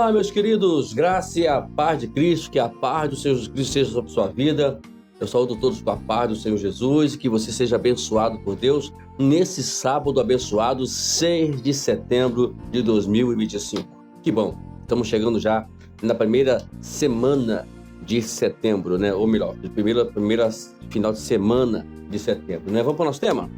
Olá, meus queridos, graça e a paz de Cristo, que a paz do Senhor Jesus Cristo seja sobre a sua vida. Eu saúdo todos com a paz do Senhor Jesus e que você seja abençoado por Deus nesse sábado abençoado, 6 de setembro de 2025. Que bom, estamos chegando já na primeira semana de setembro, né? Ou melhor, primeira final de semana de setembro, né? Vamos para o nosso tema?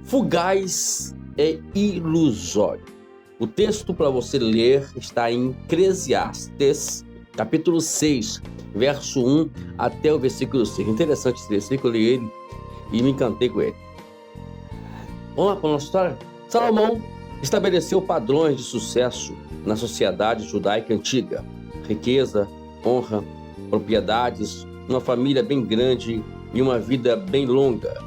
Fugaz e ilusório. O texto para você ler está em Eclesiastes, capítulo 6, verso 1 até o versículo 5. Interessante esse versículo, eu li ele e me encantei com ele. Vamos lá para a nossa história? Salomão estabeleceu padrões de sucesso na sociedade judaica antiga. Riqueza, honra, propriedades, uma família bem grande e uma vida bem longa.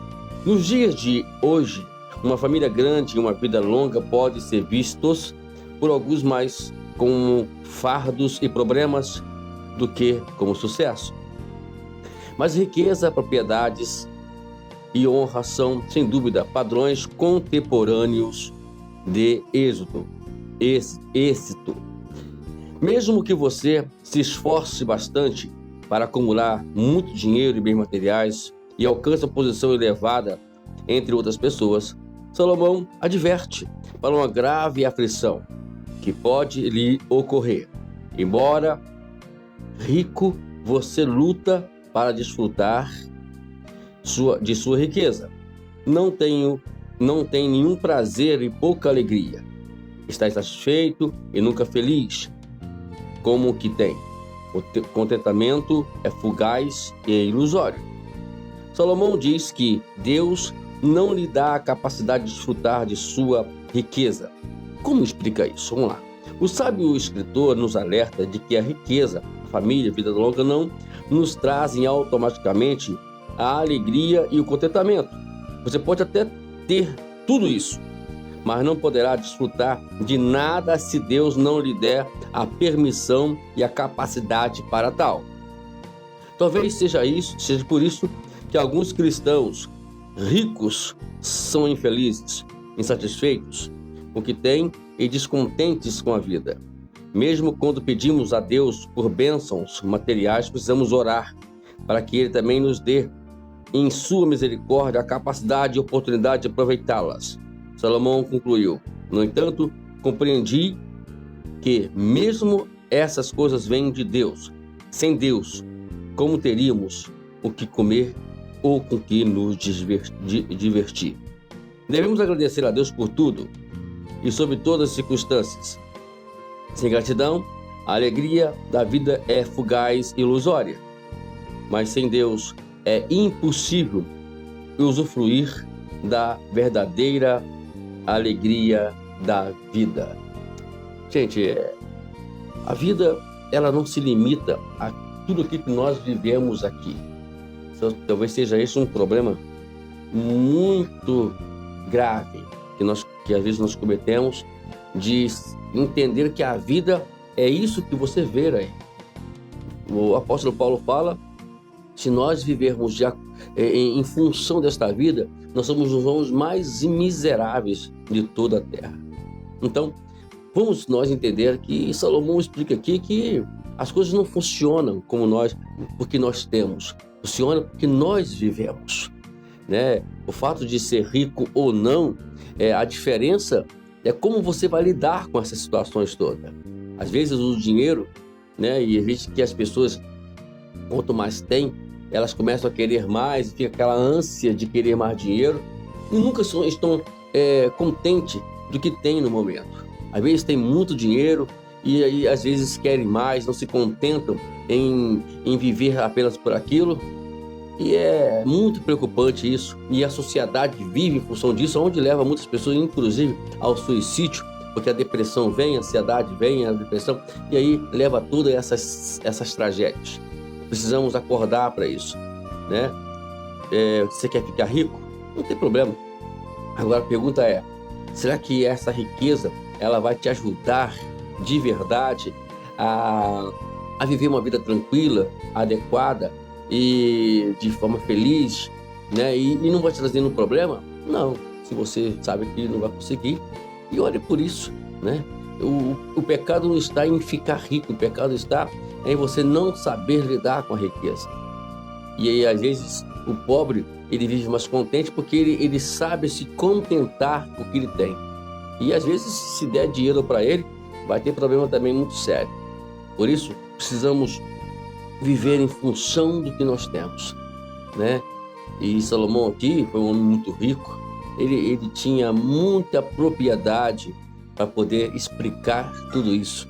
Nos dias de hoje, uma família grande e uma vida longa pode ser vistos por alguns mais como fardos e problemas do que como sucesso. Mas riqueza, propriedades e honra são, sem dúvida, padrões contemporâneos de êxito. Mesmo que você se esforce bastante para acumular muito dinheiro e bens materiais e alcance uma posição elevada entre outras pessoas, Salomão adverte para uma grave aflição que pode lhe ocorrer. Embora rico, você luta para desfrutar de sua riqueza. Não tem nenhum prazer e pouca alegria. Está insatisfeito e nunca feliz como o que tem. O contentamento é fugaz e ilusório. Salomão diz que Deus não lhe dá a capacidade de desfrutar de sua riqueza. Como explica isso? Vamos lá. O sábio escritor nos alerta de que a riqueza, a família, a vida longa não nos trazem automaticamente a alegria e o contentamento. Você pode até ter tudo isso, mas não poderá desfrutar de nada se Deus não lhe der a permissão e a capacidade para tal. Talvez seja por isso que alguns cristãos ricos são infelizes, insatisfeitos com o que têm e descontentes com a vida. Mesmo quando pedimos a Deus por bênçãos materiais, precisamos orar para que Ele também nos dê, em sua misericórdia, a capacidade e oportunidade de aproveitá-las. Salomão concluiu: no entanto, compreendi que mesmo essas coisas vêm de Deus. Sem Deus, como teríamos o que comer ou com que nos divertir? Devemos agradecer a Deus por tudo e sobre todas as circunstâncias. Sem gratidão, a alegria da vida é fugaz e ilusória. Mas sem Deus é impossível usufruir da verdadeira alegria da vida. Gente, a vida ela não se limita a tudo aquilo que nós vivemos aqui. Talvez seja esse um problema muito grave que às vezes nós cometemos, de entender que a vida é isso que você vê aí. O apóstolo Paulo fala: se nós vivermos em função desta vida, nós somos os homens mais miseráveis de toda a terra. Então, vamos nós entender que Salomão explica aqui que as coisas não funcionam porque nós temos. Funciona porque nós vivemos, né? O fato de ser rico ou não, a diferença é como você vai lidar com essas situações todas. Às vezes o dinheiro, né? E a gente que as pessoas, quanto mais têm, elas começam a querer mais, fica aquela ânsia de querer mais dinheiro e nunca estão contentes do que tem no momento. Às vezes tem muito dinheiro e aí às vezes querem mais, não se contentam em viver apenas por aquilo. E é muito preocupante isso, e a sociedade vive em função disso, onde leva muitas pessoas, inclusive, ao suicídio, porque a depressão vem, a ansiedade vem, a depressão, e aí leva a todas essas tragédias. Precisamos acordar para isso, né? Você quer ficar rico? Não tem problema. Agora a pergunta é: será que essa riqueza ela vai te ajudar de verdade a viver uma vida tranquila, adequada e de forma feliz, né? E não vai te trazer nenhum problema? Não. Se você sabe que não vai conseguir, e ore por isso, né? O pecado não está em ficar rico, o pecado está em você não saber lidar com a riqueza. E aí, às vezes, o pobre, ele vive mais contente porque ele sabe se contentar com o que ele tem. E às vezes, se der dinheiro para ele, vai ter problema também muito sério. Por isso, precisamos viver em função do que nós temos, né? E Salomão aqui foi um homem muito rico. Ele tinha muita propriedade para poder explicar tudo isso.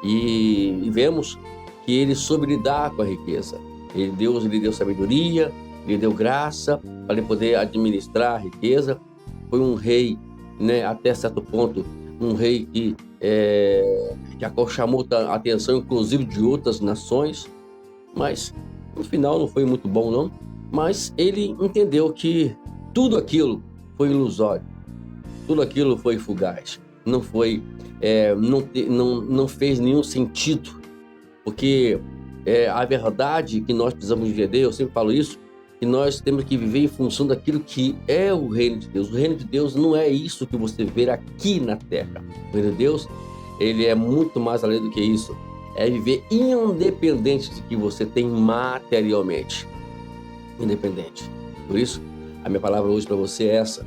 E vemos que ele soube lidar com a riqueza. Deus lhe deu sabedoria, lhe deu graça para ele poder administrar a riqueza. Foi um rei, né, até certo ponto, um rei que chamou a atenção, inclusive, de outras nações. Mas no final não foi muito bom, não. Mas ele entendeu que tudo aquilo foi ilusório, tudo aquilo foi fugaz, não fez nenhum sentido, porque a verdade que nós precisamos viver, eu sempre falo isso, que nós temos que viver em função daquilo que é o reino de Deus. O reino de Deus não é isso que você vê aqui na terra. O reino de Deus, ele é muito mais além do que isso. É viver independente de que você tem materialmente. Independente. Por isso, a minha palavra hoje para você é essa.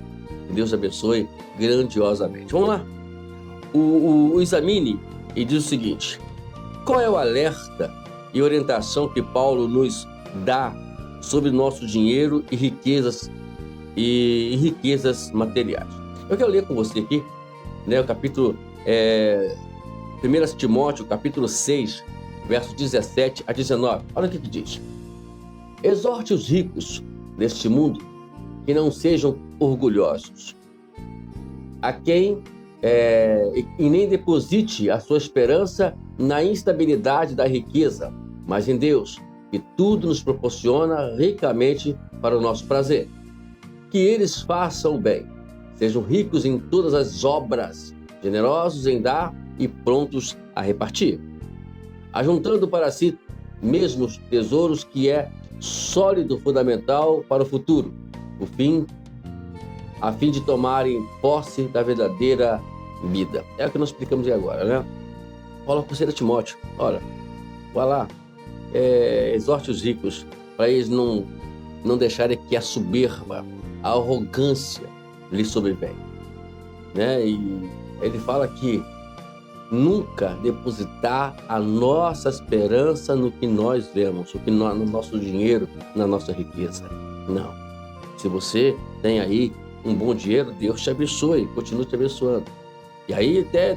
Que Deus te abençoe grandiosamente. Vamos lá. O Examine e diz o seguinte: qual é o alerta e orientação que Paulo nos dá sobre nosso dinheiro e riquezas materiais? Eu quero ler com você aqui, né, o capítulo 1 Timóteo, capítulo 6, versos 17 a 19. Olha o que diz. Exorte os ricos deste mundo que não sejam orgulhosos, e nem deposite a sua esperança na instabilidade da riqueza, mas em Deus, que tudo nos proporciona ricamente para o nosso prazer. Que eles façam o bem, sejam ricos em todas as obras, generosos em dar e prontos a repartir, ajuntando para si mesmos tesouros que é sólido fundamental para o futuro, a fim de tomarem posse da verdadeira vida. É o que nós explicamos aí agora, né? Fala para o Timóteo, olha, vai lá, exorte os ricos para eles não deixarem que a soberba, a arrogância lhes sobrevém, né? E ele fala que nunca depositar a nossa esperança no que nós vemos, no nosso dinheiro, na nossa riqueza. Não. Se você tem aí um bom dinheiro, Deus te abençoe, continue te abençoando. E aí até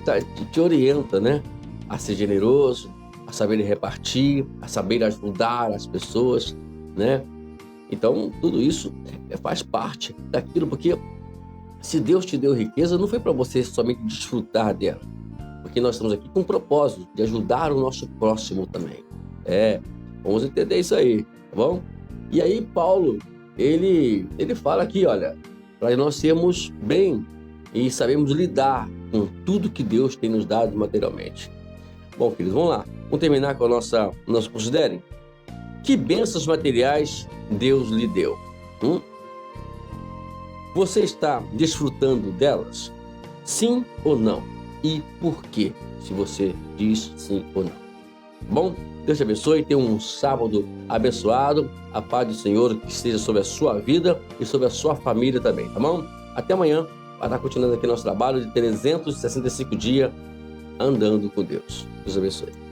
te orienta, né? A ser generoso, a saber repartir, a saber ajudar as pessoas, né? Então, tudo isso faz parte daquilo, porque se Deus te deu riqueza, não foi para você somente desfrutar dela, porque nós estamos aqui com o propósito de ajudar o nosso próximo também. Vamos entender isso aí, tá bom? E aí Paulo, ele fala aqui, olha, para nós sermos bem e sabemos lidar com tudo que Deus tem nos dado materialmente. Bom, queridos, vamos lá. Vamos terminar com a nossa considerem. Que bênçãos materiais Deus lhe deu? Você está desfrutando delas? Sim ou não? E por quê? Se você diz sim ou não. Bom, Deus te abençoe. Tenha um sábado abençoado. A paz do Senhor que esteja sobre a sua vida e sobre a sua família também, tá bom? Até amanhã. Vai estar continuando aqui nosso trabalho de 365 dias andando com Deus. Deus abençoe.